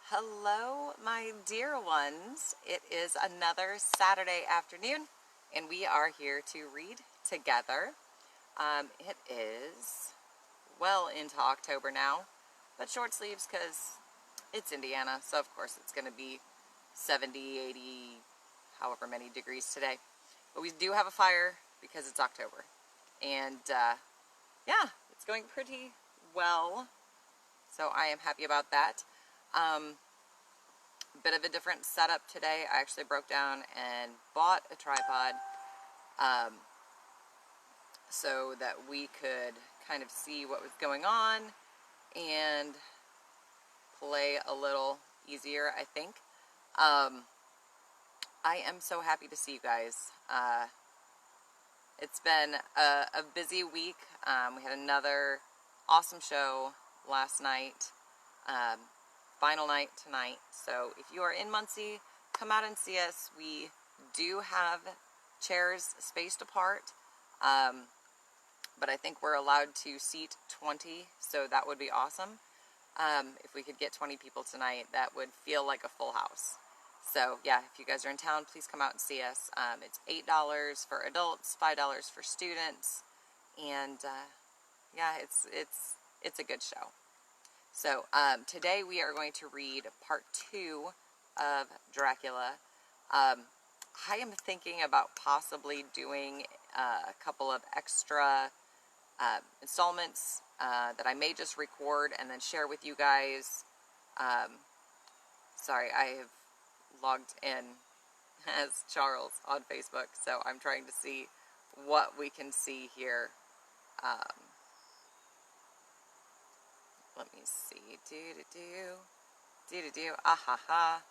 Hello, my dear ones. It is another Saturday afternoon, and we are here to read together. It is well into October now, but short sleeves because it's Indiana, so of course it's going to be 70, 80, however many degrees today. But we do have a fire because it's October. And yeah, it's going pretty well, so I am happy about that. Bit of a different setup today. I actually broke down and bought a tripod so that we could kind of see what was going on and play a little easier, I think. I am so happy to see you guys. It's been a busy week. We had another awesome show last night. Final night tonight. So if you are in Muncie, come out and see us. We do have chairs spaced apart, but I think we're allowed to seat 20, so that would be awesome. If we could get 20 people tonight, that would feel like a full house. So yeah, if you guys are in town, please come out and see us. It's $8 for adults, $5 for students, and yeah, it's a good show. So today we are going to read part 2 of Dracula. I am thinking about possibly doing a couple of extra installments that I may just record and then share with you guys. Sorry, I have logged in as Charles on Facebook, so I'm trying to see what we can see here. Let me see. Ah-ha-ha.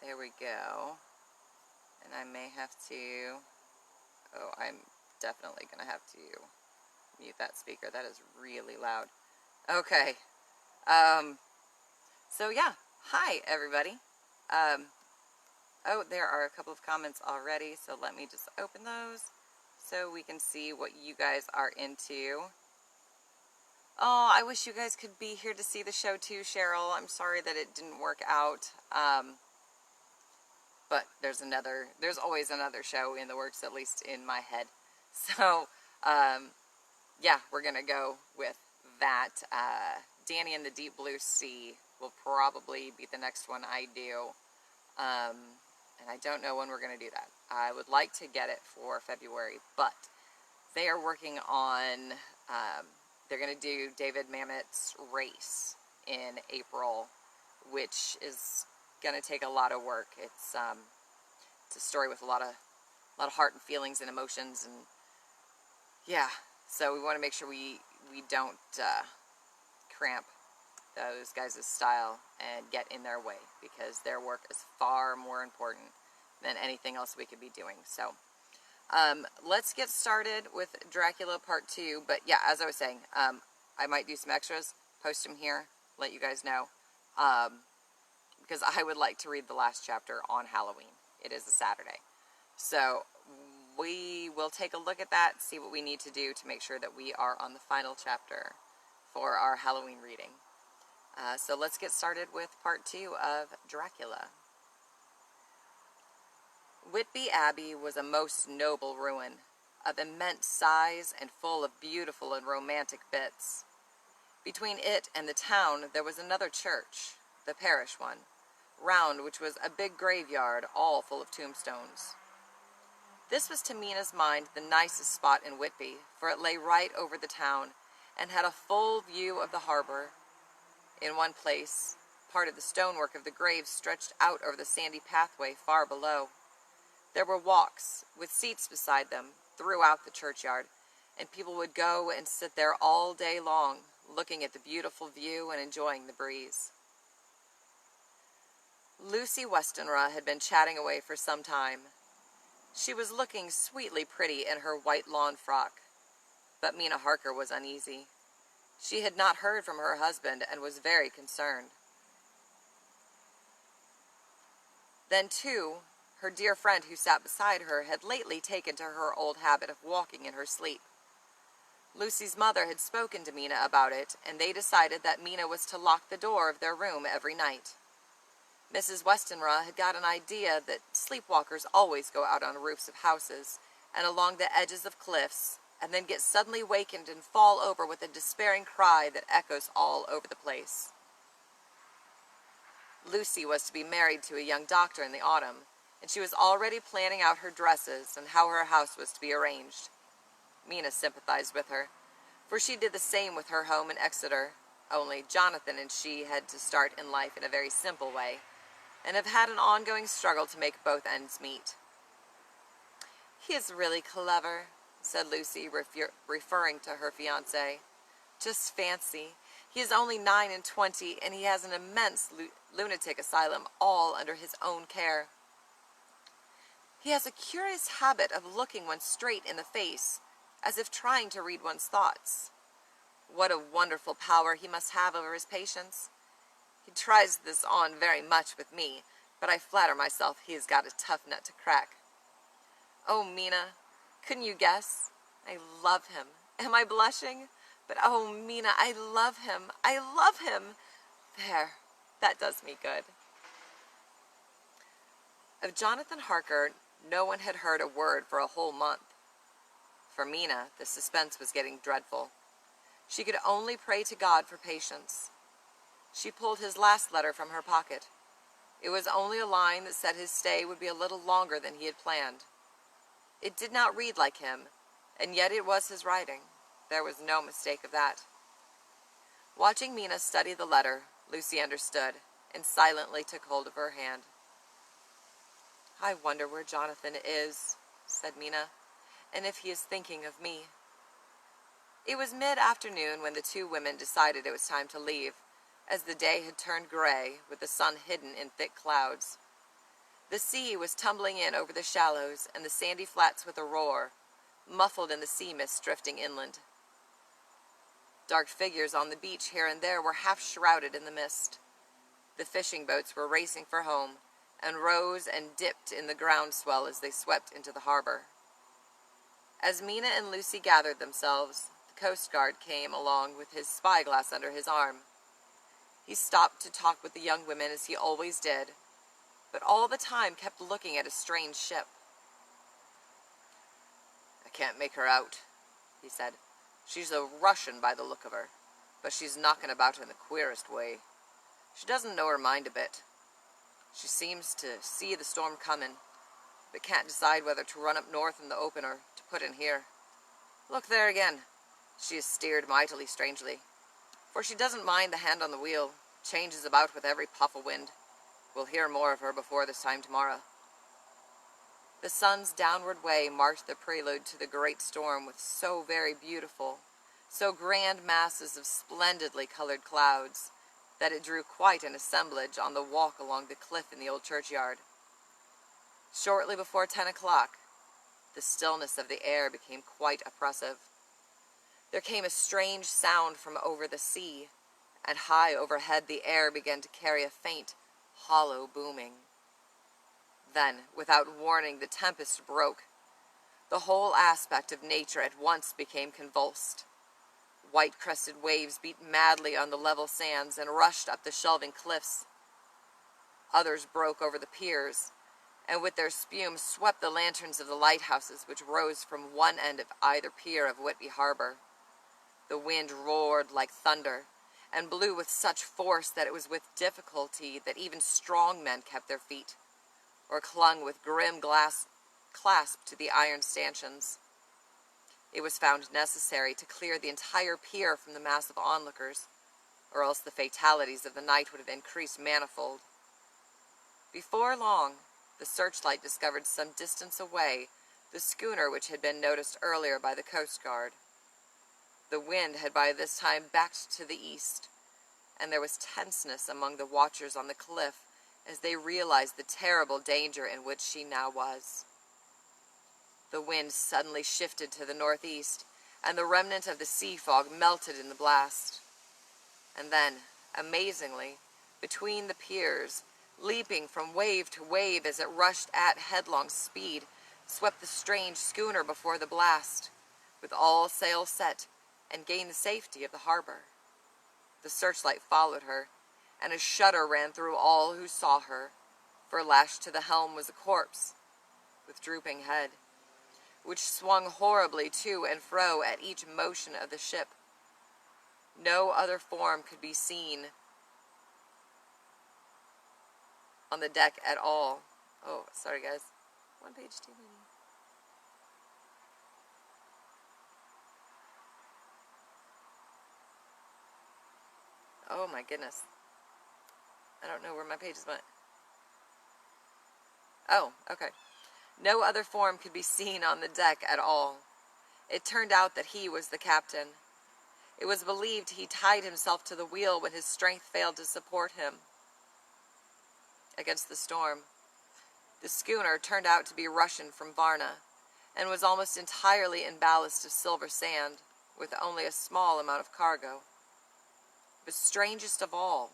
There we go. And I may have to... Oh, I'm definitely going to have to mute that speaker. That is really loud. Okay. So yeah. Hi, everybody. Oh, there are a couple of comments already, so let me just open those so we can see what you guys are into. Oh, I wish you guys could be here to see the show too, Cheryl. I'm sorry that it didn't work out. But there's always another show in the works, at least in my head. So, yeah, we're going to go with that. Danny and the Deep Blue Sea will probably be the next one I do. And I don't know when we're going to do that. I would like to get it for February, but they are working on... they're going to do David Mamet's Race in April, which is going to take a lot of work. It's a story with a lot of heart and feelings and emotions, and yeah. So we want to make sure we don't cramp those guys' style and get in their way, because their work is far more important than anything else we could be doing. So. Let's get started with Dracula Part 2, but yeah, as I was saying, I might do some extras, post them here, let you guys know, because I would like to read the last chapter on Halloween. It is a Saturday. So we will take a look at that, see what we need to do to make sure that we are on the final chapter for our Halloween reading. So let's get started with Part 2 of Dracula. Whitby Abbey was a most noble ruin, of immense size and full of beautiful and romantic bits. Between it and the town there was another church, the parish one, round which was a big graveyard all full of tombstones. This was to Mina's mind the nicest spot in Whitby, for it lay right over the town and had a full view of the harbor. In one place, part of the stonework of the graves stretched out over the sandy pathway far below. There were walks, with seats beside them, throughout the churchyard, and people would go and sit there all day long, looking at the beautiful view and enjoying the breeze. Lucy Westenra had been chatting away for some time. She was looking sweetly pretty in her white lawn frock, but Mina Harker was uneasy. She had not heard from her husband and was very concerned. Then, too, her dear friend who sat beside her had lately taken to her old habit of walking in her sleep. Lucy's mother had spoken to Mina about it, and they decided that Mina was to lock the door of their room every night. Mrs. Westenra had got an idea that sleepwalkers always go out on roofs of houses and along the edges of cliffs, and then get suddenly wakened and fall over with a despairing cry that echoes all over the place. Lucy was to be married to a young doctor in the autumn, and she was already planning out her dresses and how her house was to be arranged. Mina sympathized with her, for she did the same with her home in Exeter, only Jonathan and she had to start in life in a very simple way, and have had an ongoing struggle to make both ends meet. "He is really clever," said Lucy, referring to her fiancé. "Just fancy, he is only 29, and he has an immense lunatic asylum all under his own care. He has a curious habit of looking one straight in the face, as if trying to read one's thoughts. What a wonderful power he must have over his patients. He tries this on very much with me, but I flatter myself he has got a tough nut to crack. Oh, Mina, couldn't you guess? I love him. Am I blushing? But oh, Mina, I love him. I love him. There, that does me good." Of Jonathan Harker, no one had heard a word for a whole month. For Mina, the suspense was getting dreadful. She could only pray to God for patience. She pulled his last letter from her pocket. It was only a line that said his stay would be a little longer than he had planned. It did not read like him, and yet it was his writing. There was no mistake of that. Watching Mina study the letter, Lucy understood, and silently took hold of her hand. "I wonder where Jonathan is," said Mina, "and if he is thinking of me." It was mid-afternoon when the two women decided it was time to leave, as the day had turned gray, with the sun hidden in thick clouds. The sea was tumbling in over the shallows and the sandy flats with a roar, muffled in the sea mist drifting inland. Dark figures on the beach here and there were half shrouded in the mist. The fishing boats were racing for home, and rose and dipped in the groundswell as they swept into the harbor. As Mina and Lucy gathered themselves, the Coast Guard came along with his spyglass under his arm. He stopped to talk with the young women as he always did, but all the time kept looking at a strange ship. "I can't make her out," he said. "She's a Russian by the look of her, but she's knocking about in the queerest way. She doesn't know her mind a bit. She seems to see the storm coming, but can't decide whether to run up north in the open or to put in here. Look there again. She is steered mightily strangely, for she doesn't mind the hand on the wheel, changes about with every puff of wind. We'll hear more of her before this time tomorrow." The sun's downward way marked the prelude to the great storm with so very beautiful, so grand masses of splendidly colored clouds, that it drew quite an assemblage on the walk along the cliff in the old churchyard. Shortly before 10 o'clock, the stillness of the air became quite oppressive. There came a strange sound from over the sea, and high overhead the air began to carry a faint, hollow booming. Then, without warning, the tempest broke. The whole aspect of nature at once became convulsed. White-crested waves beat madly on the level sands and rushed up the shelving cliffs. Others broke over the piers, and with their spume swept the lanterns of the lighthouses which rose from one end of either pier of Whitby Harbor. The wind roared like thunder, and blew with such force that it was with difficulty that even strong men kept their feet, or clung with grim clasp to the iron stanchions. It was found necessary to clear the entire pier from the mass of onlookers, or else the fatalities of the night would have increased manifold. Before long, the searchlight discovered some distance away the schooner which had been noticed earlier by the Coast Guard. The wind had by this time backed to the east, and there was tenseness among the watchers on the cliff as they realized the terrible danger in which she now was. The wind suddenly shifted to the northeast, and the remnant of the sea fog melted in the blast. And then, amazingly, between the piers, leaping from wave to wave as it rushed at headlong speed, swept the strange schooner before the blast, with all sail set and gain the safety of the harbor. The searchlight followed her, and a shudder ran through all who saw her, for lashed to the helm was a corpse, with drooping head, which swung horribly to and fro at each motion of the ship. No other form could be seen on the deck at all. Oh, sorry guys. One page too many. Oh my goodness. I don't know where my pages went. Oh, okay. No other form could be seen on the deck at all. It turned out that he was the captain. It was believed he tied himself to the wheel when his strength failed to support him against the storm. The schooner turned out to be Russian from Varna, and was almost entirely in ballast of silver sand, with only a small amount of cargo. But strangest of all,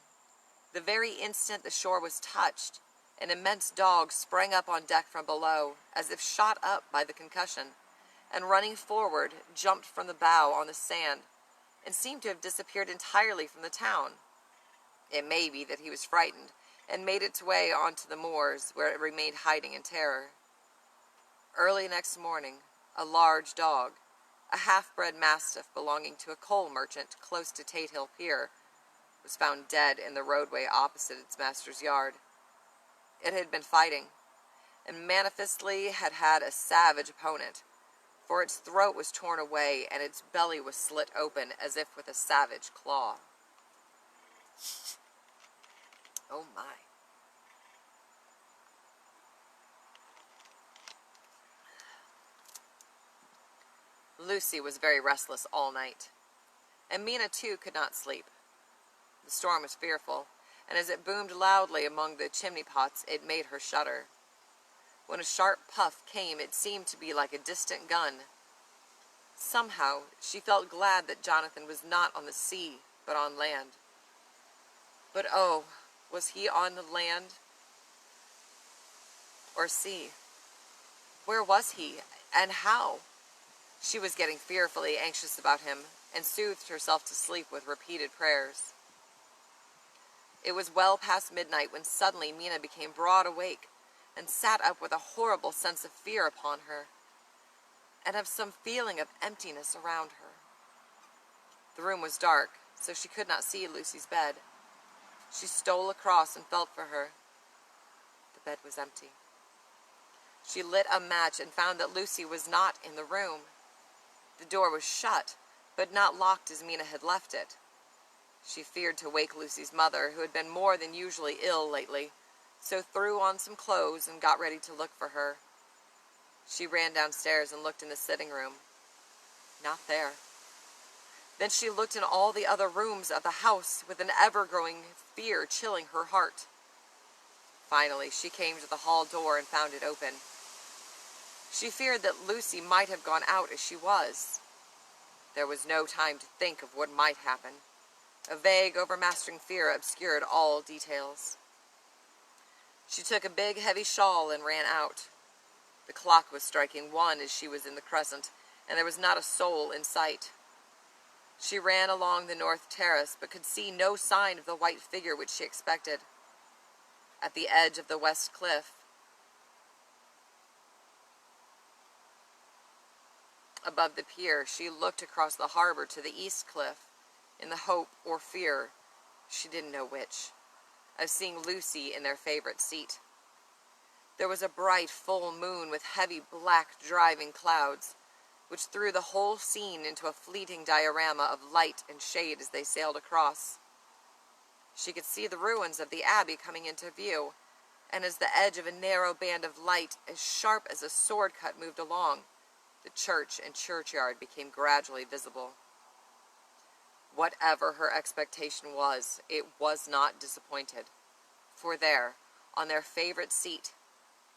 the very instant the shore was touched, an immense dog sprang up on deck from below, as if shot up by the concussion, and running forward, jumped from the bow on the sand, and seemed to have disappeared entirely from the town. It may be that he was frightened, and made its way onto the moors, where it remained hiding in terror. Early next morning, a large dog, a half-bred mastiff belonging to a coal merchant close to Tate Hill Pier, was found dead in the roadway opposite its master's yard. It had been fighting, and manifestly had had a savage opponent, for its throat was torn away and its belly was slit open as if with a savage claw. Oh my. Lucy was very restless all night, and Mina too could not sleep. The storm was fearful, and as it boomed loudly among the chimney pots, it made her shudder. When a sharp puff came, it seemed to be like a distant gun. Somehow, she felt glad that Jonathan was not on the sea, but on land. But oh, was he on the land or sea? Where was he, and how? She was getting fearfully anxious about him, and soothed herself to sleep with repeated prayers. It was well past midnight when suddenly Mina became broad awake, and sat up with a horrible sense of fear upon her, and of some feeling of emptiness around her. The room was dark, so she could not see Lucy's bed. She stole across and felt for her. The bed was empty. She lit a match and found that Lucy was not in the room. The door was shut, but not locked as Mina had left it. She feared to wake Lucy's mother, who had been more than usually ill lately, so threw on some clothes and got ready to look for her. She ran downstairs and looked in the sitting room. Not there. Then she looked in all the other rooms of the house with an ever-growing fear chilling her heart. Finally, she came to the hall door and found it open. She feared that Lucy might have gone out as she was. There was no time to think of what might happen. A vague, overmastering fear obscured all details. She took a big, heavy shawl and ran out. The clock was striking 1 as she was in the crescent, and there was not a soul in sight. She ran along the north terrace, but could see no sign of the white figure which she expected. At the edge of the west cliff, above the pier, she looked across the harbor to the east cliff, in the hope or fear, she didn't know which, of seeing Lucy in their favorite seat. There was a bright full moon with heavy black driving clouds, which threw the whole scene into a fleeting diorama of light and shade as they sailed across. She could see the ruins of the abbey coming into view, and as the edge of a narrow band of light as sharp as a sword cut moved along, the church and churchyard became gradually visible. Whatever her expectation was, it was not disappointed, for there, on their favorite seat,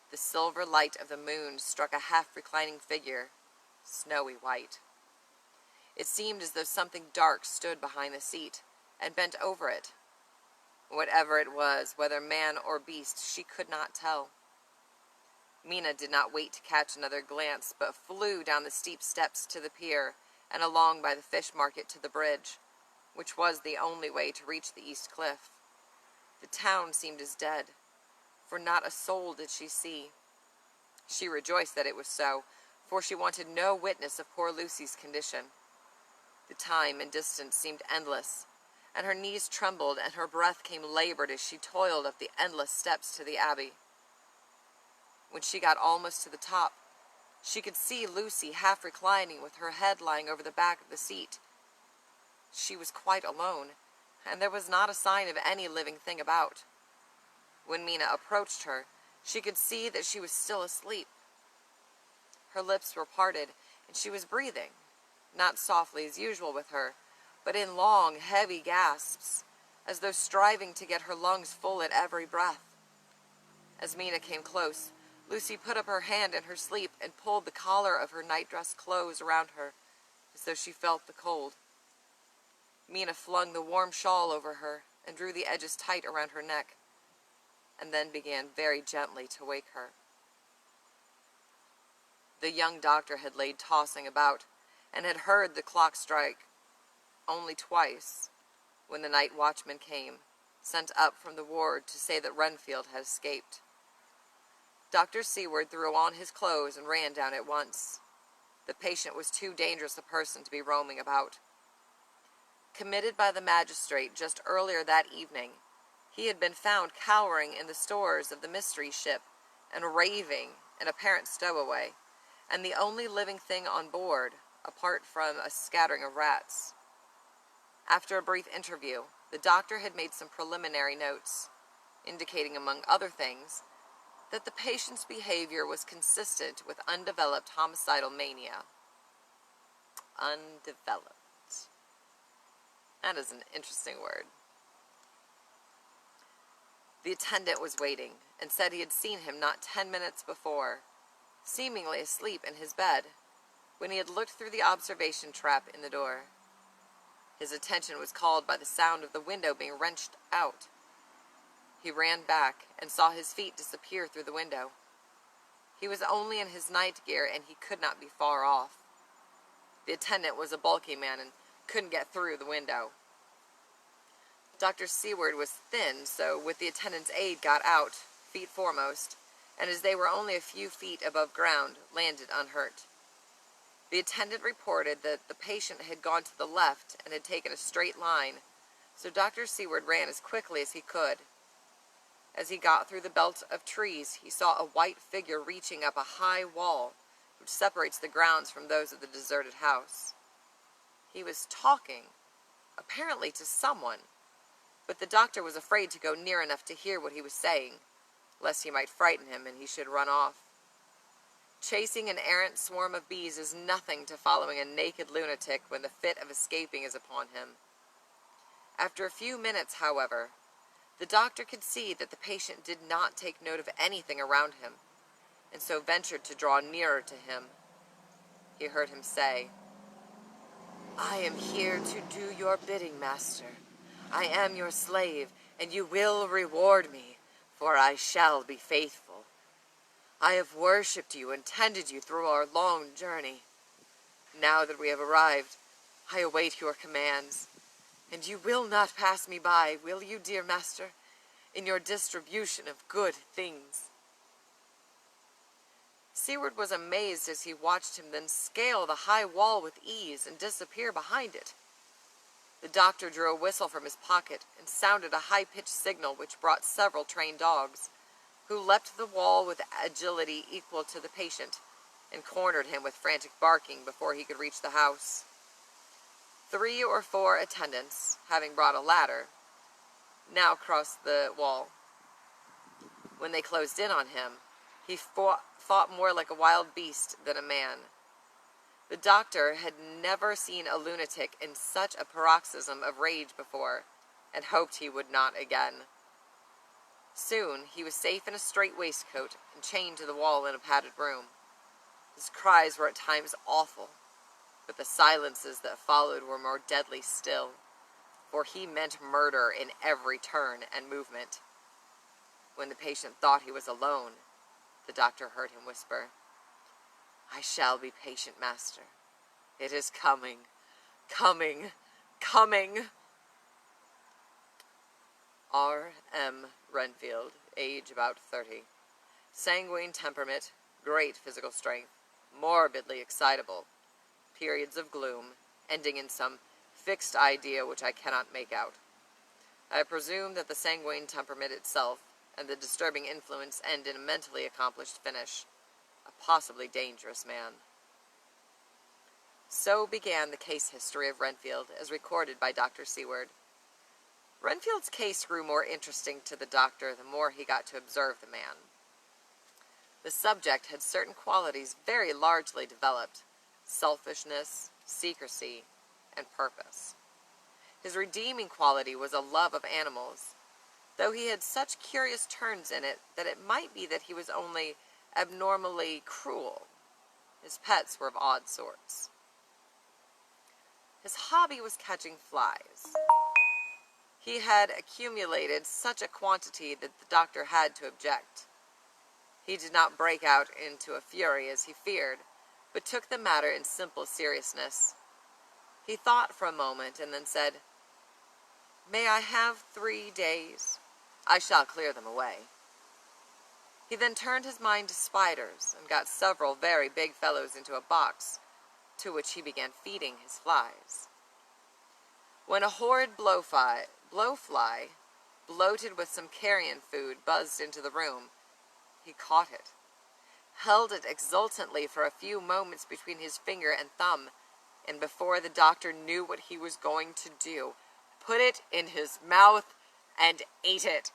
the silver light of the moon struck a half-reclining figure, snowy white. It seemed as though something dark stood behind the seat, and bent over it. Whatever it was, whether man or beast, she could not tell. Mina did not wait to catch another glance, but flew down the steep steps to the pier, and along by the fish market to the bridge, which was the only way to reach the east cliff. The town seemed as dead, for not a soul did she see. She rejoiced that it was so, for she wanted no witness of poor Lucy's condition. The time and distance seemed endless, and her knees trembled and her breath came labored as she toiled up the endless steps to the abbey. When she got almost to the top, she could see Lucy half reclining with her head lying over the back of the seat. She was quite alone, and there was not a sign of any living thing about. When Mina approached her, she could see that she was still asleep. Her lips were parted, and she was breathing, not softly as usual with her, but in long, heavy gasps, as though striving to get her lungs full at every breath. As Mina came close, Lucy put up her hand in her sleep and pulled the collar of her nightdress close around her, as though she felt the cold. Mina flung the warm shawl over her and drew the edges tight around her neck, and then began very gently to wake her. The young doctor had laid tossing about, and had heard the clock strike only twice, when the night watchman came, sent up from the ward to say that Renfield had escaped. Dr. Seward threw on his clothes and ran down at once. The patient was too dangerous a person to be roaming about. Committed by the magistrate just earlier that evening, he had been found cowering in the stores of the mystery ship and raving an apparent stowaway, and the only living thing on board, apart from a scattering of rats. After a brief interview, the doctor had made some preliminary notes, indicating, among other things, that the patient's behavior was consistent with undeveloped homicidal mania. Undeveloped. That is an interesting word. The attendant was waiting, and said he had seen him not 10 minutes before, seemingly asleep in his bed, when he had looked through the observation trap in the door. His attention was called by the sound of the window being wrenched out. He ran back and saw his feet disappear through the window. He was only in his night gear, and he could not be far off. The attendant was a bulky man and couldn't get through the window. Dr. Seward was thin, so with the attendant's aid got out, feet foremost, and as they were only a few feet above ground, landed unhurt. The attendant reported that the patient had gone to the left and had taken a straight line, so Dr. Seward ran as quickly as he could. As he got through the belt of trees, he saw a white figure reaching up a high wall, which separates the grounds from those of the deserted house. He was talking, apparently to someone, but the doctor was afraid to go near enough to hear what he was saying, lest he might frighten him and he should run off. Chasing an errant swarm of bees is nothing to following a naked lunatic when the fit of escaping is upon him. After a few minutes, however, the doctor could see that the patient did not take note of anything around him, and so ventured to draw nearer to him. He heard him say, "I am here to do your bidding, master. I am your slave, and you will reward me, for I shall be faithful. I have worshipped you and tended you through our long journey. Now that we have arrived, I await your commands. And you will not pass me by, will you, dear master, in your distribution of good things?" Seward was amazed as he watched him then scale the high wall with ease and disappear behind it. The doctor drew a whistle from his pocket and sounded a high-pitched signal which brought several trained dogs, who leapt the wall with agility equal to the patient, and cornered him with frantic barking before he could reach the house. 3 or 4 attendants, having brought a ladder, now crossed the wall. When they closed in on him, he fought more like a wild beast than a man. The doctor had never seen a lunatic in such a paroxysm of rage before, and hoped he would not again. Soon he was safe in a strait waistcoat and chained to the wall in a padded room. His cries were at times awful, but the silences that followed were more deadly still, for he meant murder in every turn and movement. When the patient thought he was alone, the doctor heard him whisper, "I shall be patient, master. It is coming, coming, coming. R. M. Renfield, age about 30. Sanguine temperament, great physical strength, morbidly excitable. Periods of gloom, ending in some fixed idea which I cannot make out. I presume that the sanguine temperament itself and the disturbing influence end in a mentally accomplished finish. A possibly dangerous man. So began the case history of Renfield, as recorded by Dr. Seward. Renfield's case grew more interesting to the doctor the more he got to observe the man. The subject had certain qualities very largely developed: selfishness, secrecy, and purpose. His redeeming quality was a love of animals, though he had such curious turns in it that it might be that he was only abnormally cruel. His pets were of odd sorts. His hobby was catching flies. He had accumulated such a quantity that the doctor had to object. He did not break out into a fury as he feared, but took the matter in simple seriousness. He thought for a moment and then said, "May I have 3 days? I shall clear them away." He then turned his mind to spiders and got several very big fellows into a box, to which he began feeding his flies. When a horrid blowfly, bloated with some carrion food, buzzed into the room, he caught it, held it exultantly for a few moments between his finger and thumb, and before the doctor knew what he was going to do, put it in his mouth and ate it.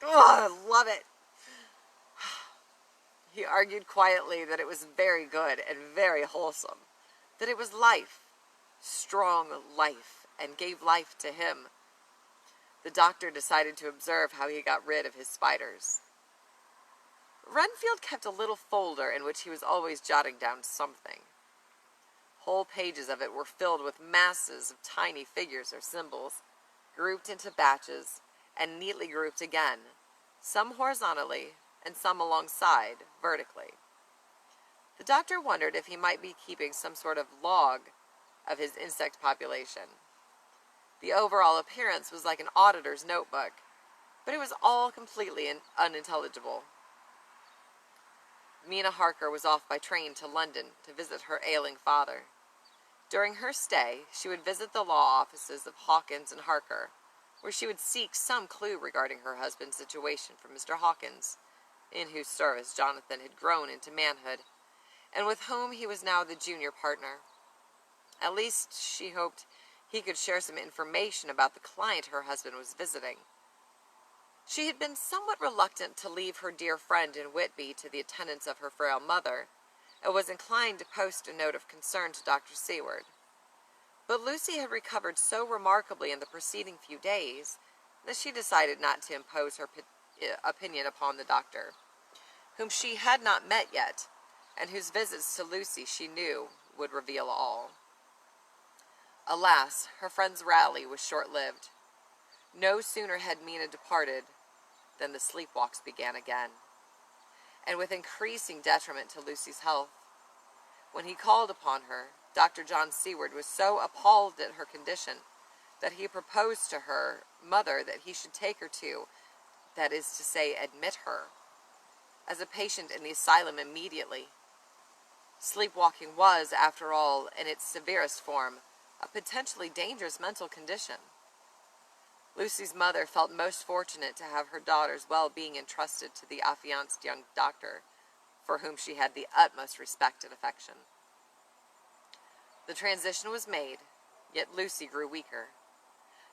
Oh, I love it. He argued quietly that it was very good and very wholesome, that it was life, strong life, and gave life to him. The doctor decided to observe how he got rid of his spiders. Renfield kept a little folder in which he was always jotting down something. Whole pages of it were filled with masses of tiny figures or symbols, grouped into batches, and neatly grouped again, some horizontally and some alongside, vertically. The doctor wondered if he might be keeping some sort of log of his insect population. The overall appearance was like an auditor's notebook, but it was all completely unintelligible. Mina Harker was off by train to London to visit her ailing father. During her stay, she would visit the law offices of Hawkins and Harker, where she would seek some clue regarding her husband's situation from Mr. Hawkins, in whose service Jonathan had grown into manhood, and with whom he was now the junior partner. At least she hoped he could share some information about the client her husband was visiting. She had been somewhat reluctant to leave her dear friend in Whitby to the attendance of her frail mother, and was inclined to post a note of concern to Dr. Seward. But Lucy had recovered so remarkably in the preceding few days that she decided not to impose her opinion upon the doctor, whom she had not met yet, and whose visits to Lucy she knew would reveal all. Alas, her friend's rally was short-lived. No sooner had Mina departed than the sleepwalks began again, and with increasing detriment to Lucy's health. When he called upon her, Dr. John Seward was so appalled at her condition that he proposed to her mother that he should take her to, that is to say, admit her, as a patient in the asylum immediately. Sleepwalking was, after all, in its severest form, a potentially dangerous mental condition. Lucy's mother felt most fortunate to have her daughter's well-being entrusted to the affianced young doctor, for whom she had the utmost respect and affection. The transition was made, yet Lucy grew weaker.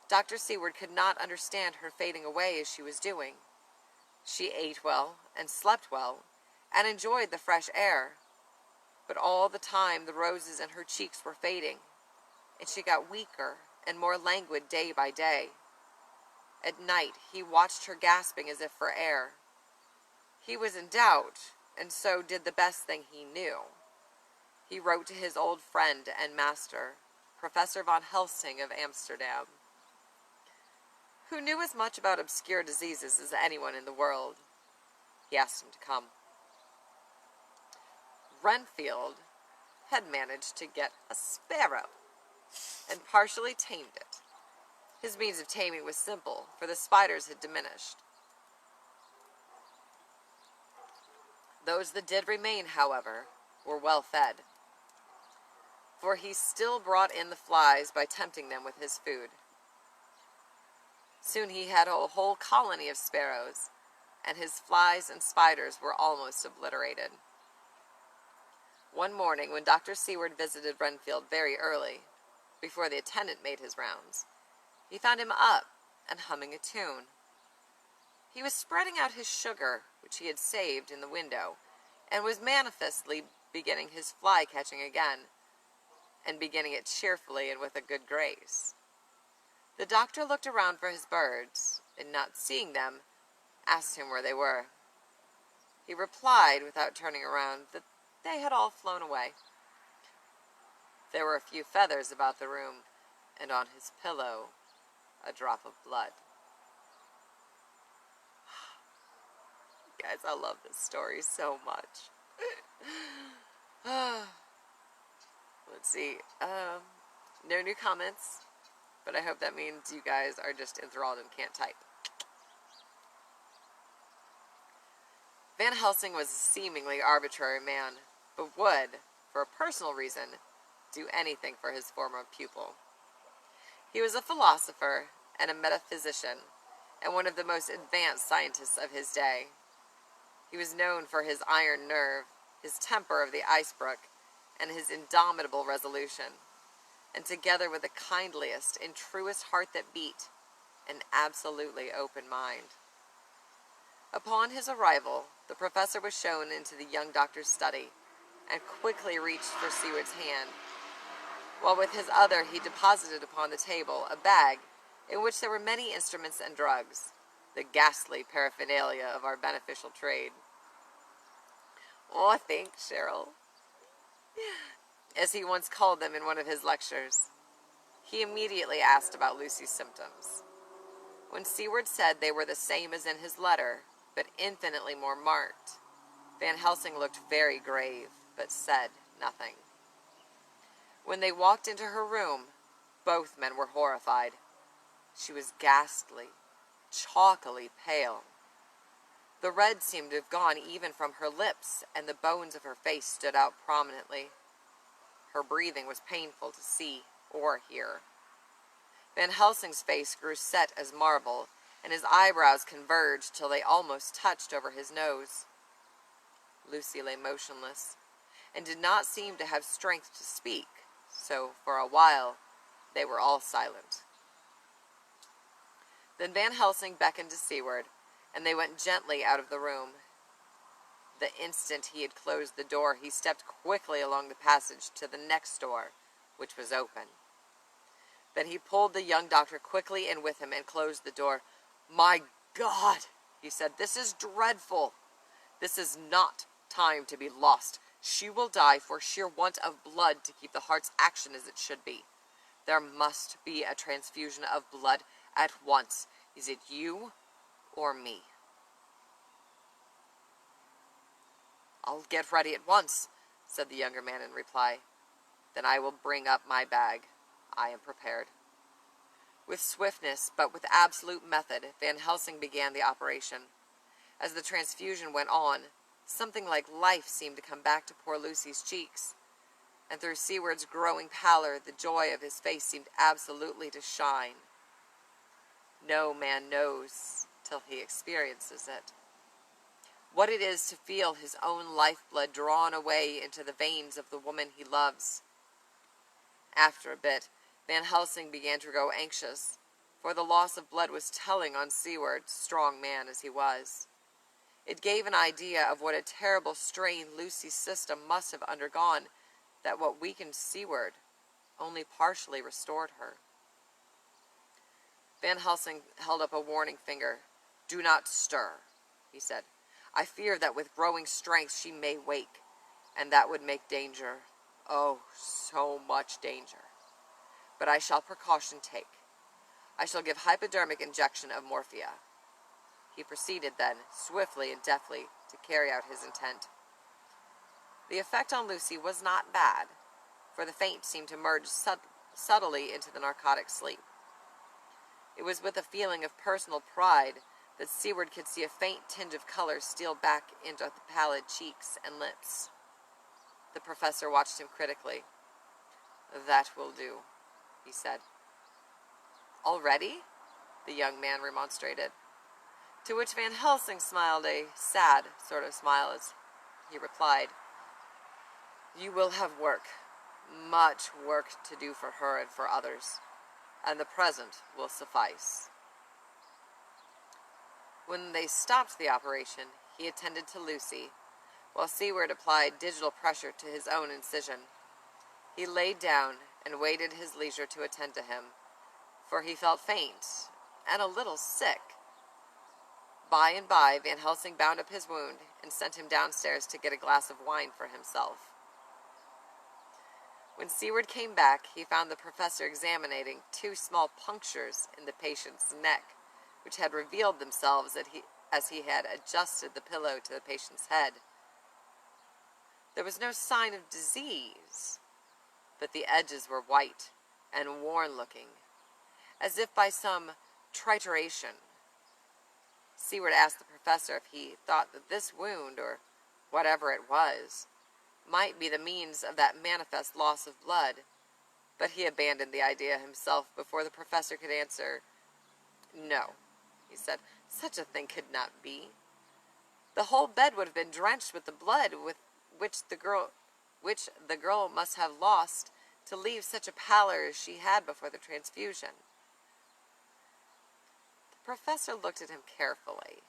Dr. Seward could not understand her fading away as she was doing. She ate well, and slept well, and enjoyed the fresh air, but all the time the roses in her cheeks were fading, and she got weaker and more languid day by day. At night he watched her gasping as if for air. He was in doubt, and so did the best thing he knew. He wrote to his old friend and master, Professor von Helsing of Amsterdam, who knew as much about obscure diseases as anyone in the world. He asked him to come. Renfield, had managed to get a sparrow and partially tamed it. His means of taming was simple, for the spiders had diminished. Those that did remain, however, were well fed, for he still brought in the flies by tempting them with his food. Soon he had a whole colony of sparrows, and his flies and spiders were almost obliterated. One morning, when Dr. Seward visited Renfield very early, before the attendant made his rounds, he found him up and humming a tune. He was spreading out his sugar, which he had saved in the window, and was manifestly beginning his fly-catching again, and beginning it cheerfully and with a good grace. The doctor looked around for his birds, and not seeing them, asked him where they were. He replied, without turning around, that they had all flown away. There were a few feathers about the room, and on his pillow, a drop of blood. Guys, I love this story so much. Let's see. No new comments, but I hope that means you guys are just enthralled and can't type. Van Helsing was a seemingly arbitrary man, but would, for a personal reason, do anything for his former pupil. He was a philosopher and a metaphysician, and one of the most advanced scientists of his day. He was known for his iron nerve, his temper of the icebrook, and his indomitable resolution, and together with the kindliest and truest heart that beat, an absolutely open mind. Upon his arrival, the professor was shown into the young doctor's study, and quickly reached for Seward's hand, while with his other he deposited upon the table a bag in which there were many instruments and drugs, the ghastly paraphernalia of our beneficial trade. Oh, thanks, Cheryl, as he once called them in one of his lectures. He immediately asked about Lucy's symptoms. When Seward said they were the same as in his letter, but infinitely more marked, Van Helsing looked very grave, but said nothing. When they walked into her room, both men were horrified. She was ghastly, chalkily pale. The red seemed to have gone even from her lips, and the bones of her face stood out prominently. Her breathing was painful to see or hear. Van Helsing's face grew set as marble, and his eyebrows converged till they almost touched over his nose. Lucy lay motionless, and did not seem to have strength to speak, so for a while they were all silent. Then Van Helsing beckoned to Seward, and they went gently out of the room. The instant he had closed the door, he stepped quickly along the passage to the next door, which was open. Then he pulled the young doctor quickly in with him and closed the door. "My God," he said, "this is dreadful. This is not time to be lost. She will die for sheer want of blood to keep the heart's action as it should be. There must be a transfusion of blood at once. Is it you or me?" "I'll get ready at once," said the younger man in reply. "Then I will bring up my bag. I am prepared." With swiftness, but with absolute method, Van Helsing began the operation. As the transfusion went on, something like life seemed to come back to poor Lucy's cheeks, and through Seward's growing pallor, the joy of his face seemed absolutely to shine. No man knows till he experiences it what it is to feel his own lifeblood drawn away into the veins of the woman he loves. After a bit, Van Helsing began to grow anxious, for the loss of blood was telling on Seward, strong man as he was. It gave an idea of what a terrible strain Lucy's system must have undergone, that what weakened Seward only partially restored her. Van Helsing held up a warning finger. "Do not stir," he said. "I fear that with growing strength she may wake, and that would make danger. Oh, so much danger. But I shall precaution take. I shall give hypodermic injection of morphia." He proceeded then, swiftly and deftly, to carry out his intent. The effect on Lucy was not bad. for the faint seemed to merge subtly into the narcotic sleep. It was with a feeling of personal pride that Seward could see a faint tinge of color steal back into the pallid cheeks and lips. The professor watched him critically. "That will do," he said. "Already?" the young man remonstrated. To which Van Helsing smiled a sad sort of smile as he replied, "You will have work, much work to do for her and for others, and the present will suffice." When they stopped the operation, he attended to Lucy, while Seward applied digital pressure to his own incision. He laid down and waited his leisure to attend to him, for he felt faint and a little sick. By and by, Van Helsing bound up his wound and sent him downstairs to get a glass of wine for himself. When Seward came back, he found the professor examining 2 small punctures in the patient's neck, which had revealed themselves as he had adjusted the pillow to the patient's head. There was no sign of disease, but the edges were white and worn-looking, as if by some trituration. Seward asked the professor if he thought that this wound, or whatever it was, might be the means of that manifest loss of blood, but he abandoned the idea himself before the professor could answer. "No," he said, "such a thing could not be. The whole bed would have been drenched with the blood which the girl must have lost to leave such a pallor as she had before the transfusion." The professor looked at him carefully,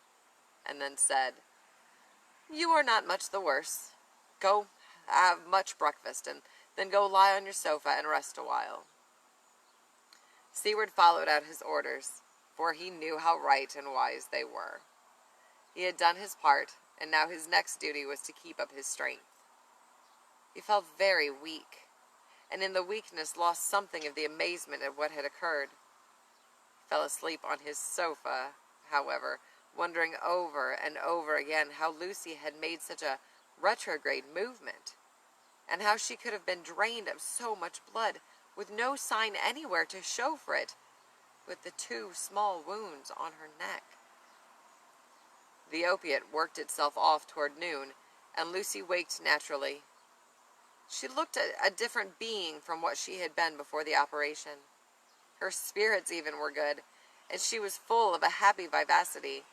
and then said, "You are not much the worse. Go have much breakfast, and then go lie on your sofa and rest a while." Seward followed out his orders, for he knew how right and wise they were. He had done his part, and now his next duty was to keep up his strength. He felt very weak, and in the weakness lost something of the amazement at what had occurred. He fell asleep on his sofa, however, wondering over and over again how Lucy had made such a retrograde movement, and how she could have been drained of so much blood with no sign anywhere to show for it, with the 2 small wounds on her neck. The opiate worked itself off toward noon, and Lucy waked naturally. She looked a different being from what she had been before the operation. Her spirits even were good, and she was full of a happy vivacity,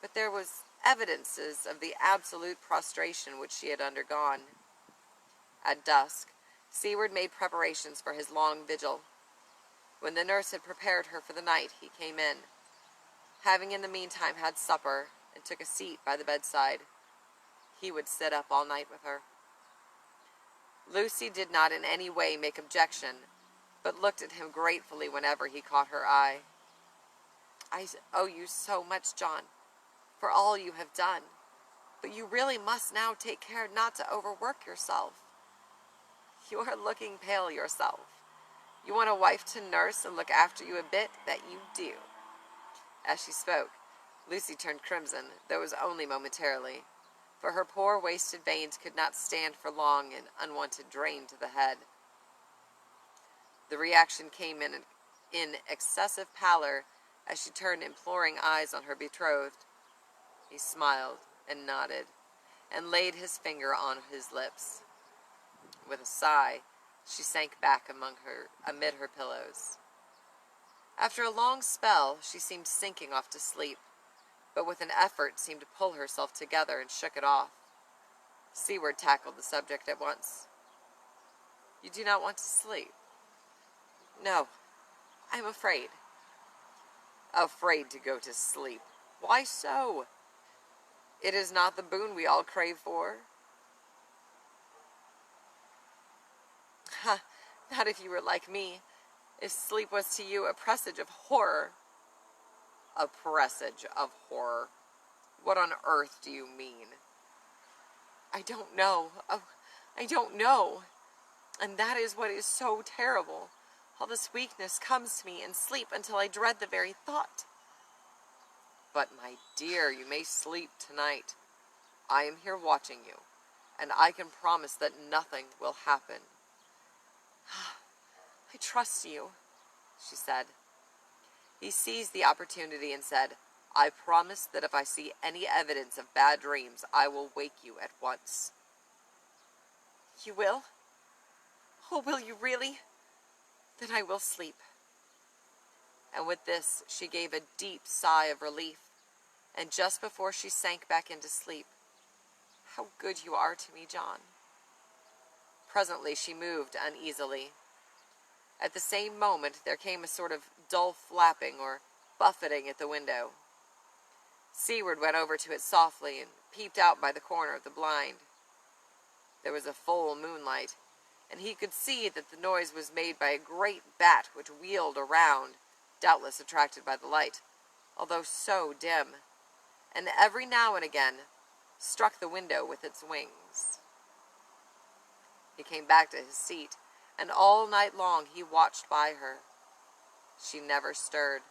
but there was evidences of the absolute prostration which she had undergone. At dusk, Seward made preparations for his long vigil. When the nurse had prepared her for the night, he came in, having in the meantime had supper, and took a seat by the bedside. He would sit up all night with her. Lucy did not in any way make objection, but looked at him gratefully whenever he caught her eye. "I owe you so much, John, for all you have done, but you really must now take care not to overwork yourself. You are looking pale yourself. You want a wife to nurse and look after you a bit, that you do." As she spoke, Lucy turned crimson, though it was only momentarily, for her poor wasted veins could not stand for long an unwanted drain to the head. The reaction came in excessive pallor as she turned imploring eyes on her betrothed. He smiled and nodded, and laid his finger on his lips. With a sigh, she sank back amid her pillows. After a long spell, she seemed sinking off to sleep, but with an effort seemed to pull herself together and shook it off. Seward tackled the subject at once. "You do not want to sleep?" "No, I am afraid." "Afraid to go to sleep? Why so? It is not the boon we all crave for." "Not if you were like me. If sleep was to you a presage of horror." "A presage of horror? What on earth do you mean?" "I don't know. Oh, I don't know. And that is what is so terrible. All this weakness comes to me in sleep until I dread the very thought." "But, my dear, you may sleep tonight. I am here watching you, and I can promise that nothing will happen. I trust you, she said. He seized the opportunity and said, I promise that if I see any evidence of bad dreams, I will wake you at once. You will? Oh, will you really? Then I will sleep. And with this, she gave a deep sigh of relief, and just before she sank back into sleep, how good you are to me, John. Presently she moved uneasily. At the same moment there came a sort of dull flapping or buffeting at the window. Seward went over to it softly and peeped out by the corner of the blind. There was a full moonlight, and he could see that the noise was made by a great bat which wheeled around, doubtless attracted by the light, although so dim, and every now and again struck the window with its wings. He came back to his seat, and all night long he watched by her. She never stirred,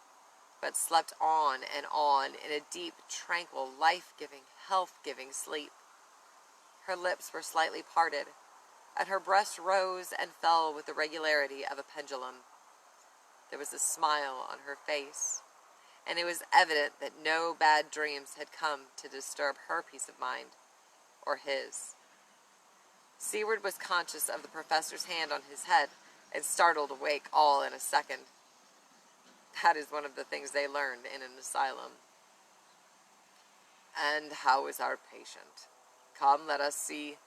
but slept on in a deep, tranquil, life-giving, health-giving sleep. Her lips were slightly parted, and her breast rose and fell with the regularity of a pendulum. There was a smile on her face, and it was evident that no bad dreams had come to disturb her peace of mind, or his. Seward was conscious of the professor's hand on his head, and startled awake all in a second. That is one of the things they learned in an asylum. And how is our patient? Come, let us see.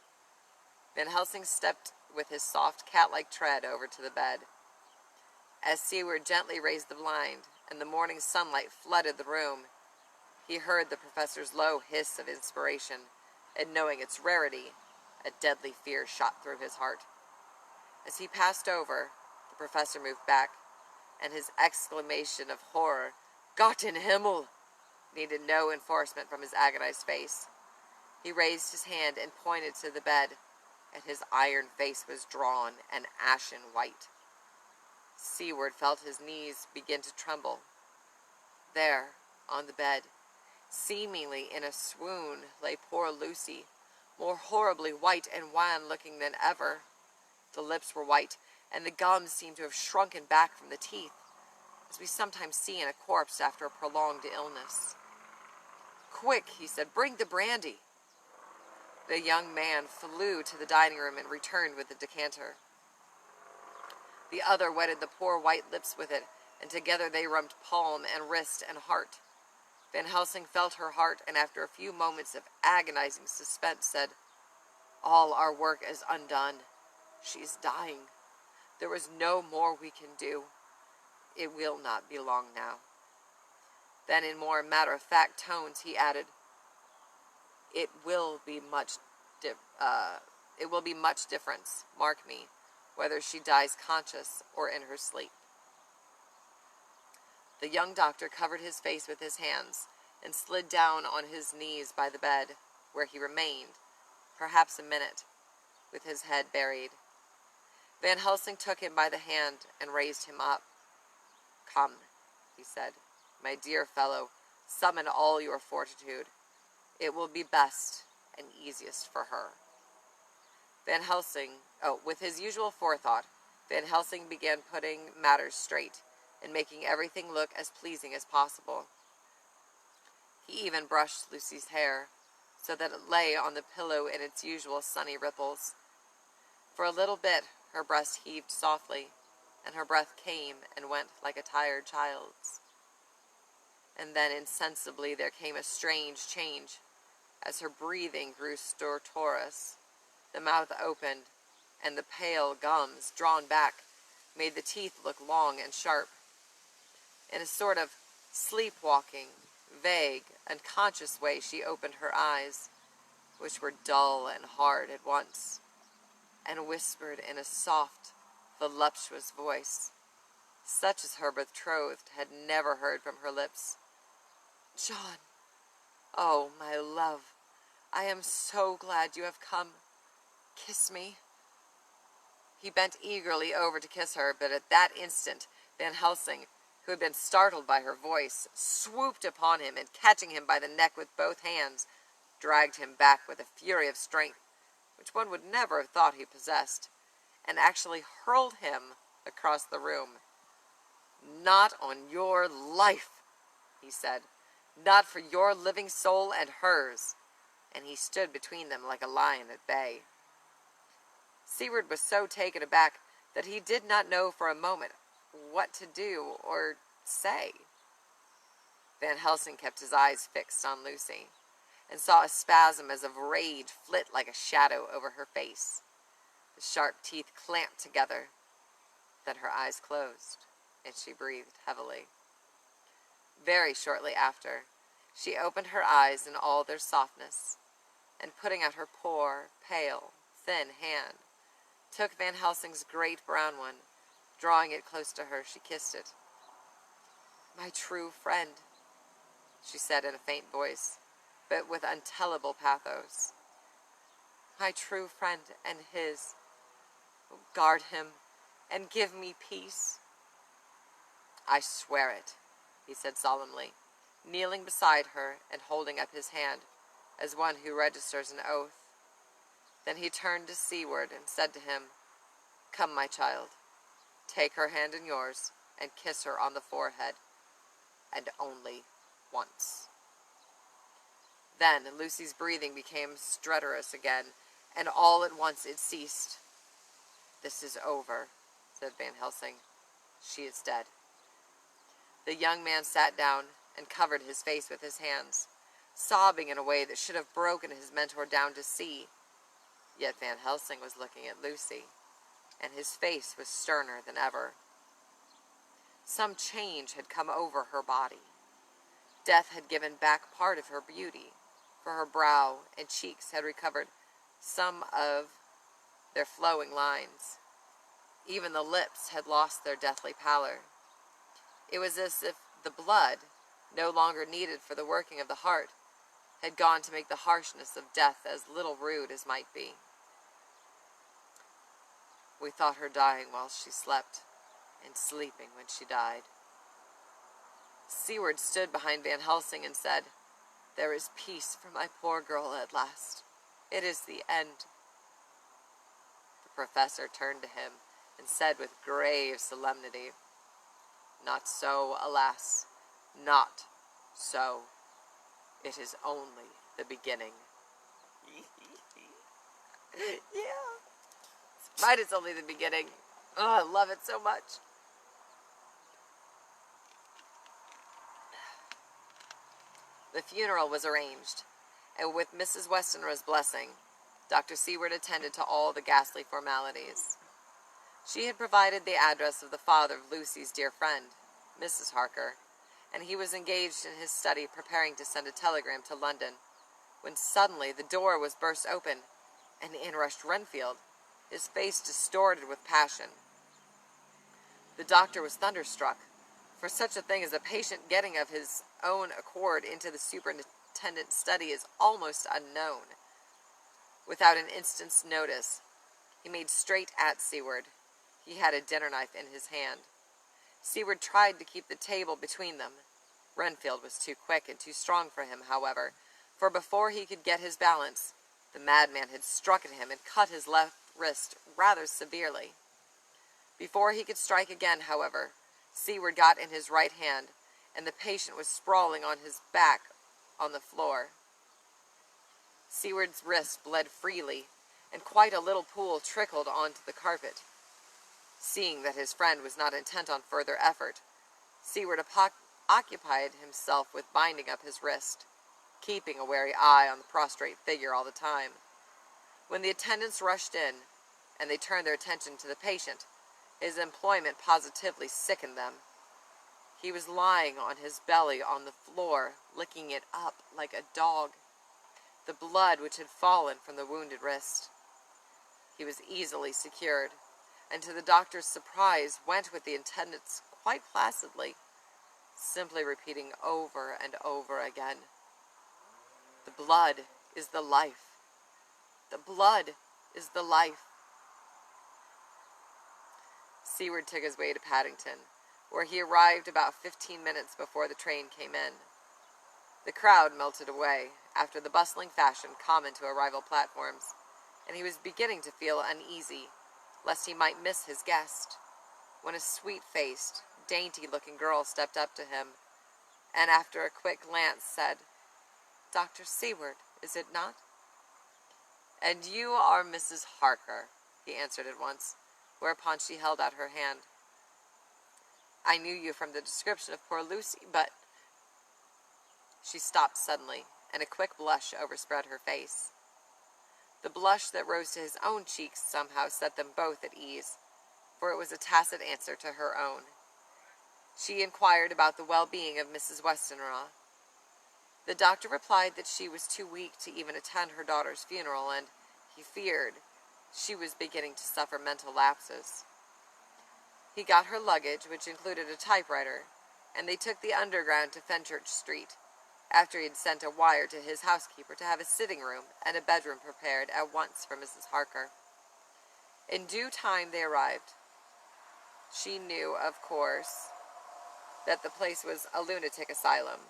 Van Helsing stepped with his soft cat-like tread over to the bed. As Seward gently raised the blind, and the morning sunlight flooded the room, he heard the professor's low hiss of inspiration, and knowing its rarity, a deadly fear shot through his heart. As he passed over, the professor moved back, and his exclamation of horror, Gott in Himmel, needed no enforcement from his agonized face. He raised his hand and pointed to the bed, and his iron face was drawn and ashen white. Seward felt his knees begin to tremble. There, on the bed, seemingly in a swoon, lay poor Lucy, more horribly white and wan-looking than ever. The lips were white, and the gums seemed to have shrunken back from the teeth, as we sometimes see in a corpse after a prolonged illness. Quick, he said, bring the brandy. The young man flew to the dining room and returned with the decanter. The other wetted the poor white lips with it, and together they rubbed palm and wrist and heart. Van Helsing felt her heart, and after a few moments of agonizing suspense said, All our work is undone. She is dying. There is no more we can do. It will not be long now. Then in more matter-of-fact tones he added, It will be much difference, mark me, whether she dies conscious or in her sleep. The young doctor covered his face with his hands and slid down on his knees by the bed, where he remained, perhaps a minute, with his head buried. Van Helsing took him by the hand and raised him up. Come, he said, my dear fellow, summon all your fortitude. It will be best and easiest for her. Van Helsing, with his usual forethought, Van Helsing began putting matters straight and making everything look as pleasing as possible. He even brushed Lucy's hair, so that it lay on the pillow in its usual sunny ripples. For a little bit, her breast heaved softly, and her breath came and went like a tired child's. And then insensibly there came a strange change, as her breathing grew stertorous. The mouth opened, and the pale gums, drawn back, made the teeth look long and sharp. In a sort of sleepwalking, vague, unconscious way she opened her eyes, which were dull and hard at once, and whispered in a soft, voluptuous voice, such as her betrothed had never heard from her lips. John, oh, my love, I am so glad you have come. Kiss me. He bent eagerly over to kiss her, but at that instant Van Helsing, who had been startled by her voice, swooped upon him, and catching him by the neck with both hands, dragged him back with a fury of strength which one would never have thought he possessed, and actually hurled him across the room. "Not on your life," he said. "Not for your living soul and hers." And he stood between them like a lion at bay. Seward was so taken aback that he did not know for a moment what to do or say. Van Helsing kept his eyes fixed on Lucy, and saw a spasm as of rage flit like a shadow over her face. The sharp teeth clamped together. Then her eyes closed, and she breathed heavily. Very shortly after, she opened her eyes in all their softness, and putting out her poor, pale, thin hand, took Van Helsing's great brown one. Drawing it close to her, she kissed it. "My true friend," she said in a faint voice, but with untellable pathos. "My true friend and his. Guard him and give me peace." "I swear it," he said solemnly, kneeling beside her and holding up his hand as one who registers an oath. Then he turned to Seward and said to him, "Come, my child, take her hand in yours and kiss her on the forehead, and only once." Then Lucy's breathing became stertorous again, and all at once it ceased. "This is over," said Van Helsing. "She is dead." The young man sat down and covered his face with his hands, sobbing in a way that should have broken his mentor down to see. Yet Van Helsing was looking at Lucy, and his face was sterner than ever. Some change had come over her body. Death had given back part of her beauty, for her brow and cheeks had recovered some of their flowing lines. Even the lips had lost their deathly pallor. It was as if the blood, no longer needed for the working of the heart, had gone to make the harshness of death as little rude as might be. "We thought her dying while she slept, and sleeping when she died." Seward stood behind Van Helsing and said, "There is peace for my poor girl at last. It is the end." The professor turned to him and said with grave solemnity, "Not so, alas, not so. It is only the beginning." Yeah. Right, it's only the beginning. Oh, I love it so much. The funeral was arranged, and with Mrs. Westenra's blessing, Dr. Seward attended to all the ghastly formalities. She had provided the address of the father of Lucy's dear friend, Mrs. Harker, and he was engaged in his study preparing to send a telegram to London, when suddenly the door was burst open, and in rushed Renfield, his face distorted with passion. The doctor was thunderstruck, for such a thing as a patient getting of his own accord into the superintendent's study is almost unknown. Without an instant's notice, he made straight at Seward. He had a dinner knife in his hand. Seward tried to keep the table between them. Renfield was too quick and too strong for him, however, for before he could get his balance, the madman had struck at him and cut his left wrist rather severely. Before he could strike again, however, Seward got in his right hand, and the patient was sprawling on his back on the floor. Seward's wrist bled freely, and quite a little pool trickled onto the carpet. Seeing that his friend was not intent on further effort, Seward occupied himself with binding up his wrist, keeping a wary eye on the prostrate figure all the time. When the attendants rushed in, and they turned their attention to the patient, his employment positively sickened them. He was lying on his belly on the floor, licking it up like a dog, the blood which had fallen from the wounded wrist. He was easily secured, and to the doctor's surprise went with the attendants quite placidly, simply repeating over and over again, "The blood is the life. The blood is the life." Seward took his way to Paddington, where he arrived about 15 minutes before the train came in. The crowd melted away, after the bustling fashion common to arrival platforms, and he was beginning to feel uneasy, lest he might miss his guest. when a sweet-faced, dainty-looking girl stepped up to him, and after a quick glance said, "Dr. Seward, is it not?" "And you are Mrs. Harker," he answered at once, whereupon she held out her hand. "I knew you from the description of poor Lucy, but—" She stopped suddenly, and a quick blush overspread her face. The blush that rose to his own cheeks somehow set them both at ease, for it was a tacit answer to her own. She inquired about the well-being of Mrs. Westenra. The doctor replied that she was too weak to even attend her daughter's funeral, and he feared she was beginning to suffer mental lapses. He got her luggage, which included a typewriter, and they took the Underground to Fenchurch Street, after he had sent a wire to his housekeeper to have a sitting room and a bedroom prepared at once for Mrs. Harker. In due time they arrived. She knew, of course, that the place was a lunatic asylum,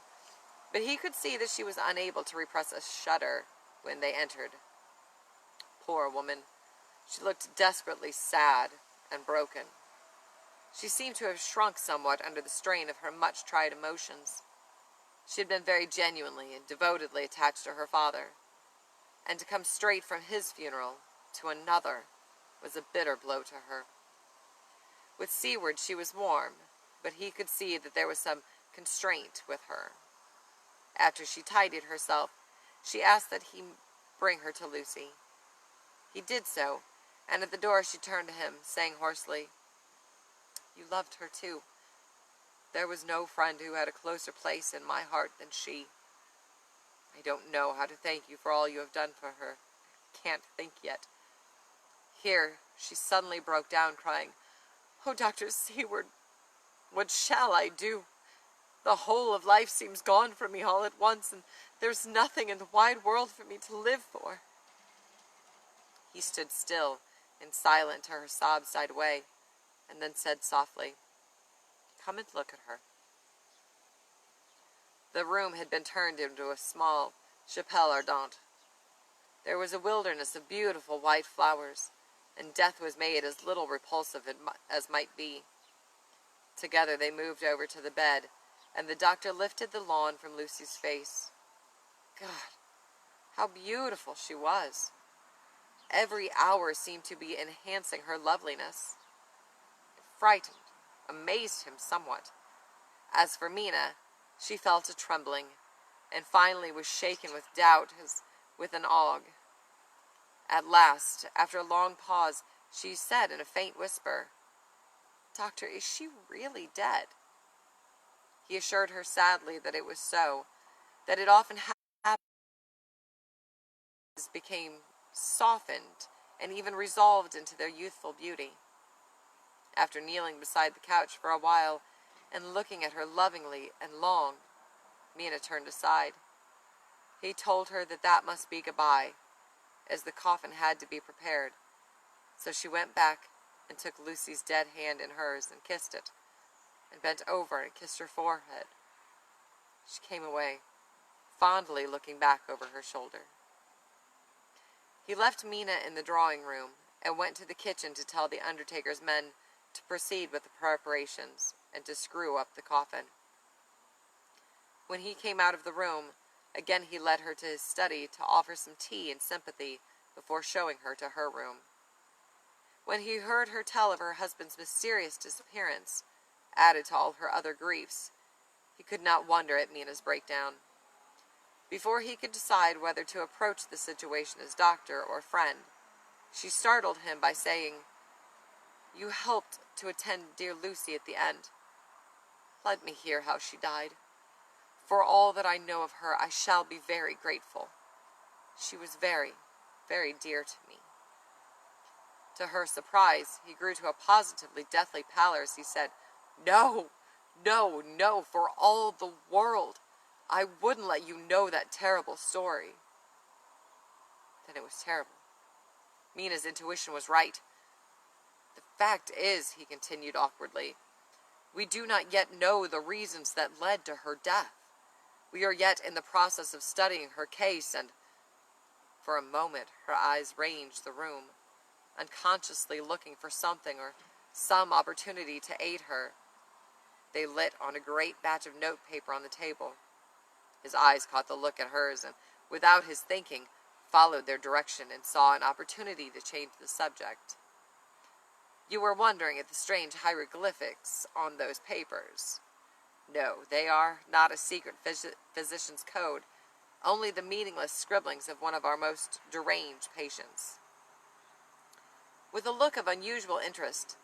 but he could see that she was unable to repress a shudder when they entered. Poor woman, she looked desperately sad and broken. She seemed to have shrunk somewhat under the strain of her much-tried emotions. She had been very genuinely and devotedly attached to her father, and to come straight from his funeral to another was a bitter blow to her. With Seward she was warm, but he could see that there was some constraint with her. After she tidied herself, she asked that he bring her to Lucy. He did so, and at the door she turned to him, saying hoarsely, "You loved her too. There was no friend who had a closer place in my heart than she. I don't know how to thank you for all you have done for her. I can't think yet." Here she suddenly broke down, crying, "Oh, Dr. Seward, what shall I do? The whole of life seems gone from me all at once, and there's nothing in the wide world for me to live for." He stood still and silent till her sobs died away, and then said softly, "Come and look at her." The room had been turned into a small chapelle ardente. There was a wilderness of beautiful white flowers, and death was made as little repulsive as might be. Together they moved over to the bed, and the doctor lifted the lawn from Lucy's face. God, how beautiful she was! Every hour seemed to be enhancing her loveliness. It frightened, amazed him somewhat. As for Mina, she fell to trembling, and finally was shaken with doubt as with an ague. At last, after a long pause, she said in a faint whisper, "Doctor, is she really dead?" He assured her sadly that it was so, that it often happened became softened and even resolved into their youthful beauty. After kneeling beside the couch for a while and looking at her lovingly and long, Mina turned aside. He told her that that must be goodbye, as the coffin had to be prepared. So she went back and took Lucy's dead hand in hers and kissed it, and bent over and kissed her forehead. She came away, fondly looking back over her shoulder. He left Mina in the drawing-room and went to the kitchen to tell the undertaker's men to proceed with the preparations and to screw up the coffin. When he came out of the room, again he led her to his study to offer some tea and sympathy before showing her to her room. When he heard her tell of her husband's mysterious disappearance, added to all her other griefs, he could not wonder at Mina's breakdown. Before he could decide whether to approach the situation as doctor or friend, she startled him by saying, "You helped to attend dear Lucy at the end. Let me hear how she died. For all that I know of her, I shall be very grateful. She was very, very dear to me." To her surprise, he grew to a positively deathly pallor as he said, "No, no, no, for all the world. I wouldn't let you know that terrible story." Then it was terrible. Mina's intuition was right. "The fact is," he continued awkwardly, "we do not yet know the reasons that led to her death. We are yet in the process of studying her case, and—" For a moment her eyes ranged the room, unconsciously looking for something or some opportunity to aid her. They lit on a great batch of notepaper on the table. His eyes caught the look at hers, and without his thinking, followed their direction and saw an opportunity to change the subject. You were wondering at the strange hieroglyphics on those papers. No, they are not a secret physician's code, only the meaningless scribblings of one of our most deranged patients. With a look of unusual interest,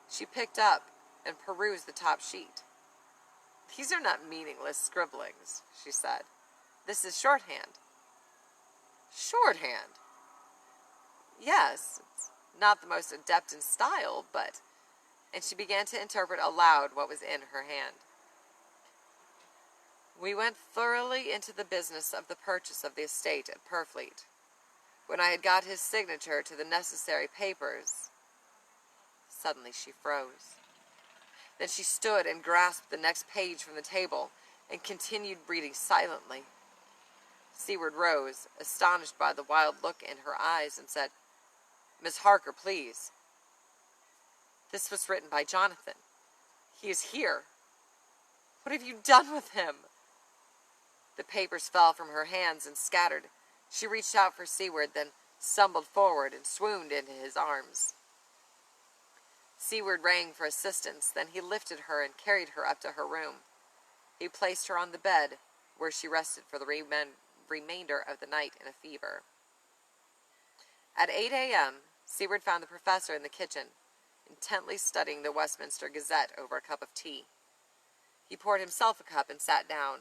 she picked up and perused the top sheet. These are not meaningless scribblings, she said. This is shorthand. Shorthand? Yes, it's not the most adept in style, but... And she began to interpret aloud what was in her hand. We went thoroughly into the business of the purchase of the estate at Purfleet. When I had got his signature to the necessary papers, suddenly she froze. Then she stood and grasped the next page from the table and continued reading silently. Seward rose, astonished by the wild look in her eyes, and said, Miss Harker, please. This was written by Jonathan. He is here. What have you done with him? The papers fell from her hands and scattered. She reached out for Seward, then stumbled forward and swooned into his arms. Seward rang for assistance, then he lifted her and carried her up to her room. He placed her on the bed, where she rested for the remainder of the night in a fever. At 8 a.m., Seward found the professor in the kitchen, intently studying the Westminster Gazette over a cup of tea. He poured himself a cup and sat down.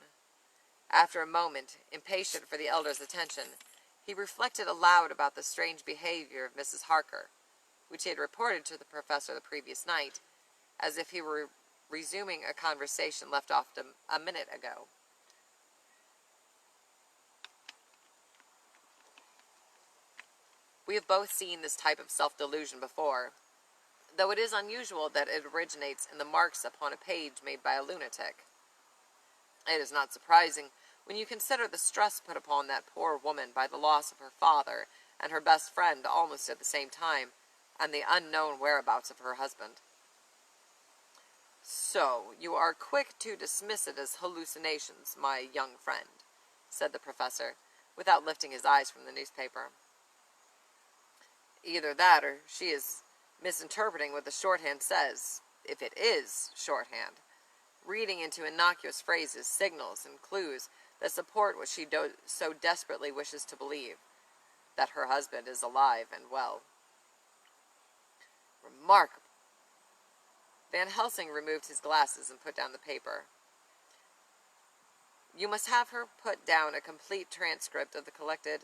After a moment, impatient for the elder's attention, he reflected aloud about the strange behavior of Mrs. Harker, which he had reported to the professor the previous night, as if he were resuming a conversation left off a minute ago. We have both seen this type of self-delusion before, though it is unusual that it originates in the marks upon a page made by a lunatic. It is not surprising when you consider the stress put upon that poor woman by the loss of her father and her best friend almost at the same time, and the unknown whereabouts of her husband. So, you are quick to dismiss it as hallucinations, my young friend, said the professor, without lifting his eyes from the newspaper. Either that, or she is misinterpreting what the shorthand says, if it is shorthand, reading into innocuous phrases, signals, and clues that support what she so desperately wishes to believe, that her husband is alive and well. Remarkable. Van Helsing removed his glasses and put down the paper. You must have her put down a complete transcript of the collected...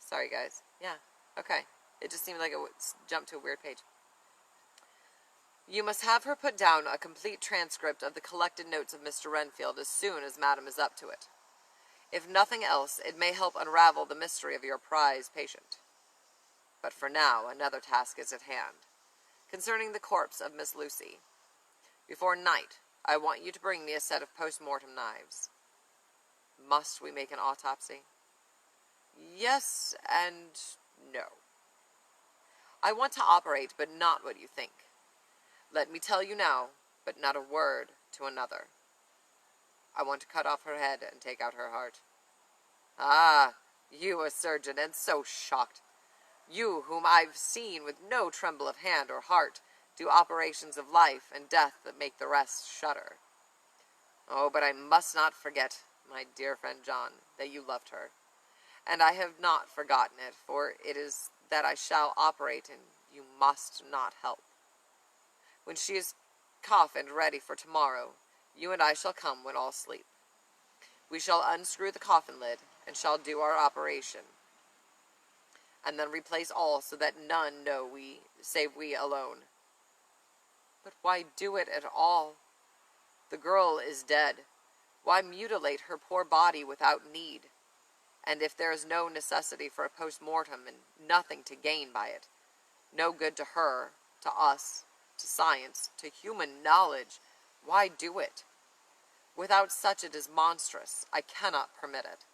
Sorry, guys. Yeah, okay. It just seemed like it would jump to a weird page. You must have her put down a complete transcript of the collected notes of Mr. Renfield as soon as Madam is up to it. If nothing else, it may help unravel the mystery of your prize patient. But for now, another task is at hand, concerning the corpse of Miss Lucy. Before night, I want you to bring me a set of post-mortem knives. Must we make an autopsy? Yes and no. I want to operate, but not what you think. Let me tell you now, but not a word to another. I want to cut off her head and take out her heart. Ah, you a surgeon, and so shocked. You, whom I've seen with no tremble of hand or heart, do operations of life and death that make the rest shudder. Oh, but I must not forget, my dear friend John, that you loved her. And I have not forgotten it, for it is that I shall operate, and you must not help. When she is coffined ready for tomorrow, you and I shall come when all sleep. We shall unscrew the coffin lid, and shall do our operation, and then replace all so that none know save we alone. But why do it at all? The girl is dead. Why mutilate her poor body without need? And if there is no necessity for a post-mortem and nothing to gain by it, no good to her, to us, to science, to human knowledge, why do it? Without such it is monstrous. I cannot permit it.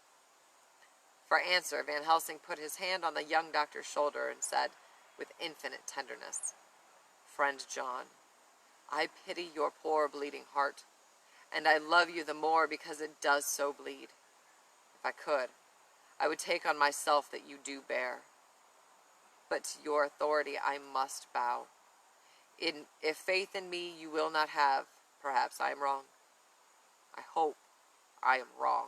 For answer, Van Helsing put his hand on the young doctor's shoulder and said, with infinite tenderness, friend John. I pity your poor bleeding heart, and I love you the more because it does so bleed. If I could, I would take on myself that you do bear. But to your authority I must bow. If faith in me you will not have, perhaps I am wrong. I hope I am wrong.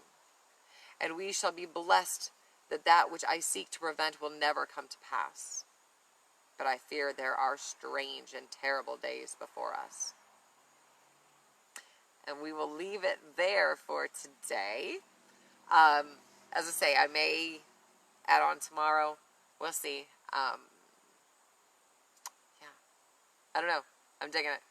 And we shall be blessed that that which I seek to prevent will never come to pass. But I fear there are strange and terrible days before us. And we will leave it there for today. As I say, I may add on tomorrow. We'll see. Yeah, I don't know. I'm digging it.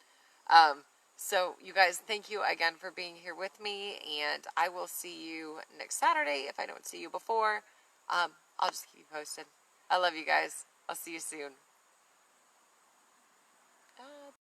So you guys, thank you again for being here with me, and I will see you next Saturday. If I don't see you before, I'll just keep you posted. I love you guys. I'll see you soon.